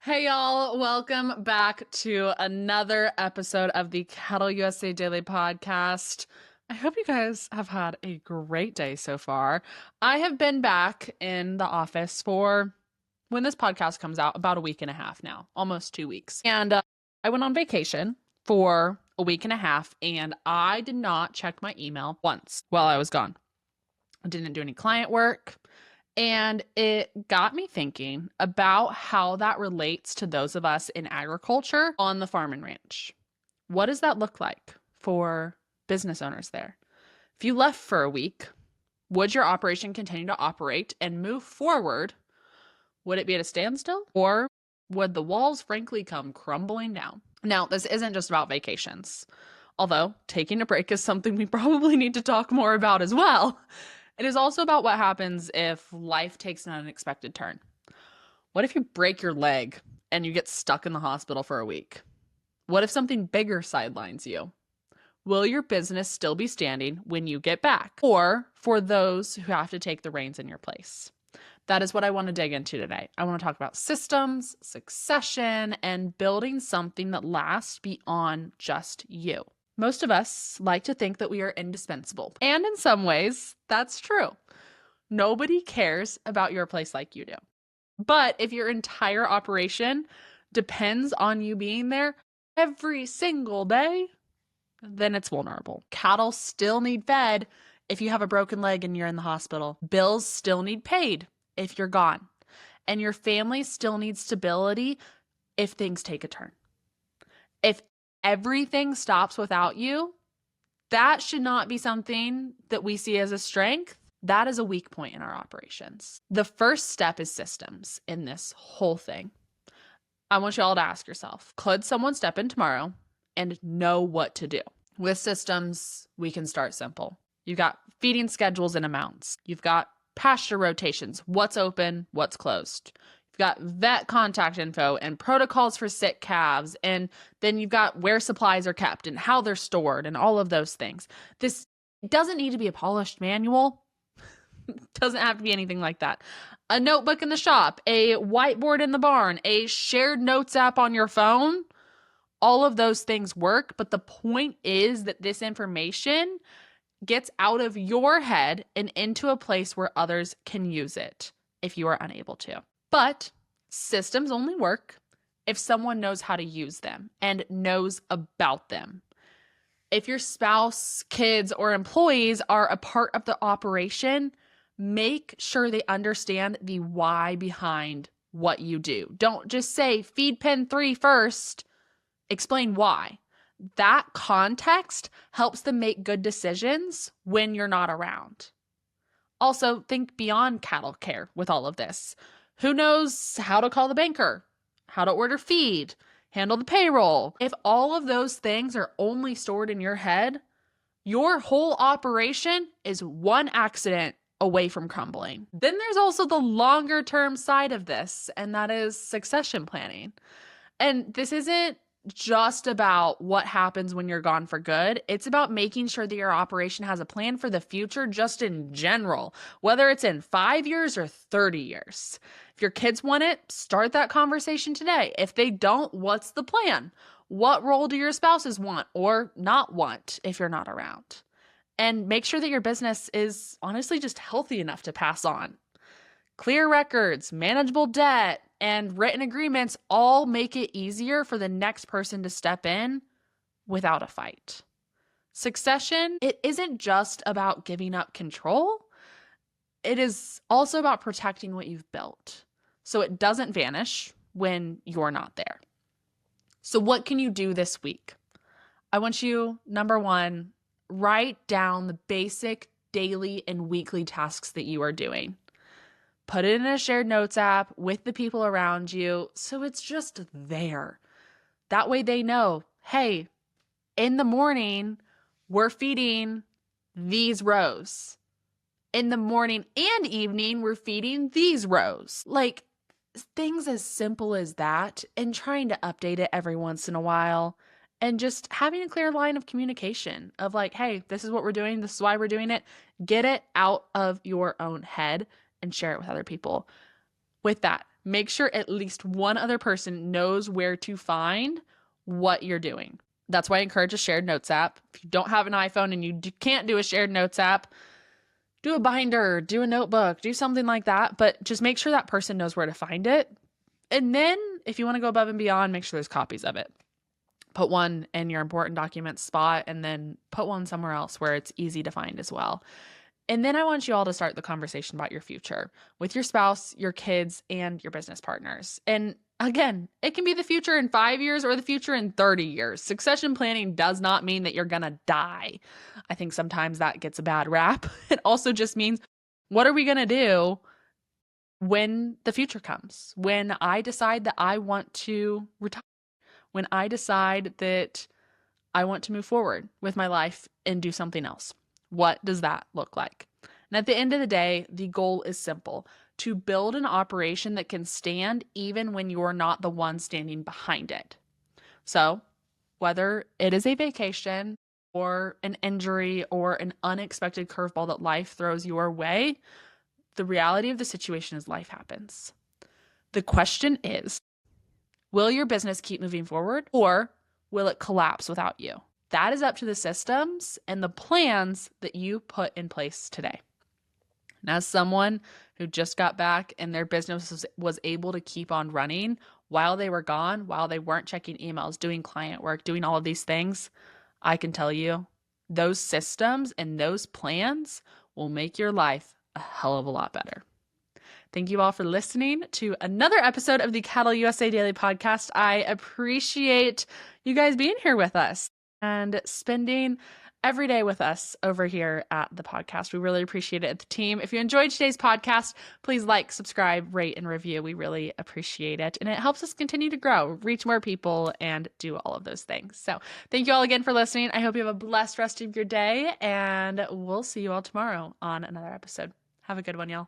Hey y'all, welcome back to another episode of the Cattle USA Daily Podcast. I hope you guys have had a great day so far. I have been back in the office for, when this podcast comes out, about a week and a half now, almost 2 weeks. And I went on vacation for a week and a half, and I did not check my email once while I was gone. I didn't do any client work. And it got me thinking about how that relates to those of us in agriculture on the farm and ranch. What does that look like for business owners there? If you left for a week, would your operation continue to operate and move forward? Would it be at a standstill? Or would the walls frankly come crumbling down? Now, this isn't just about vacations, although taking a break is something we probably need to talk more about as well. It is also about what happens if life takes an unexpected turn. What if you break your leg and you get stuck in the hospital for a week? What if something bigger sidelines you? Will your business still be standing when you get back? Or for those who have to take the reins in your place? That is what I want to dig into today. I want to talk about systems, succession, and building something that lasts beyond just you. Most of us like to think that we are indispensable. And in some ways, that's true. Nobody cares about your place like you do. But if your entire operation depends on you being there every single day, then it's vulnerable. Cattle still need fed if you have a broken leg and you're in the hospital. Bills still need paid if you're gone. And your family still needs stability if things take a turn. If everything stops without you, that should not be something that we see as a strength. That is a weak point in our operations. The first step is systems in this whole thing. I want you all to ask yourself, could someone step in tomorrow and know what to do? With systems, we can start simple. You've got feeding schedules and amounts. You've got pasture rotations, what's open, what's closed. Got vet contact info and protocols for sick calves. And then you've got where supplies are kept and how they're stored and all of those things. This doesn't need to be a polished manual. Doesn't have to be anything like that. A notebook in the shop, a whiteboard in the barn, a shared notes app on your phone. All of those things work. But the point is that this information gets out of your head and into a place where others can use it if you are unable to. But systems only work if someone knows how to use them and knows about them. If your spouse, kids, or employees are a part of the operation, make sure they understand the why behind what you do. Don't just say feed pen 3 first. Explain why. That context helps them make good decisions when you're not around. Also, think beyond cattle care with all of this. Who knows how to call the banker, how to order feed, handle the payroll? If all of those things are only stored in your head, your whole operation is one accident away from crumbling. Then there's also the longer term side of this, and that is succession planning. And this isn't just about what happens when you're gone for good. It's about making sure that your operation has a plan for the future just in general, whether it's in 5 years or 30 years. If your kids want it, start that conversation today. If they don't, what's the plan? What role do your spouses want or not want if you're not around? And make sure that your business is honestly just healthy enough to pass on. Clear records, manageable debt, and written agreements all make it easier for the next person to step in without a fight. Succession, it isn't just about giving up control. It is also about protecting what you've built so it doesn't vanish when you're not there. So what can you do this week? I want you, number one, write down the basic daily and weekly tasks that you are doing. Put it in a shared notes app with the people around you so it's just there. That way they know, hey, in the morning, we're feeding these rows. In the morning and evening, we're feeding these rows. Like things as simple as that, and trying to update it every once in a while. And just having a clear line of communication of like, hey, this is what we're doing. This is why we're doing it. Get it out of your own head and share it with other people. With that, make sure at least one other person knows where to find what you're doing. That's why I encourage a shared notes app. If you don't have an iPhone and you can't do a shared notes app, do a binder, do a notebook, do something like that. But just make sure that person knows where to find it. And then if you want to go above and beyond, make sure there's copies of it. Put one in your important documents spot and then put one somewhere else where it's easy to find as well. And then I want you all to start the conversation about your future with your spouse, your kids, and your business partners. And again, it can be the future in 5 years or the future in 30 years. Succession planning does not mean that you're going to die. I think sometimes that gets a bad rap. It also just means, what are we going to do when the future comes? When I decide that I want to retire? When I decide that I want to move forward with my life and do something else? What does that look like? And at the end of the day, the goal is simple: to build an operation that can stand even when you're not the one standing behind it. So whether it is a vacation or an injury or an unexpected curveball that life throws your way, the reality of the situation is life happens. The question is, will your business keep moving forward, or will it collapse without you? That is up to the systems and the plans that you put in place today. And as someone who just got back and their business was able to keep on running while they were gone, while they weren't checking emails, doing client work, doing all of these things, I can tell you those systems and those plans will make your life a hell of a lot better. Thank you all for listening to another episode of the Cattle USA Daily Podcast. I appreciate you guys being here with us and spending every day with us over here at the podcast. We really appreciate it at the team. If you enjoyed today's podcast, please like, subscribe, rate, and review. We really appreciate it. And it helps us continue to grow, reach more people, and do all of those things. So thank you all again for listening. I hope you have a blessed rest of your day, and we'll see you all tomorrow on another episode. Have a good one, y'all.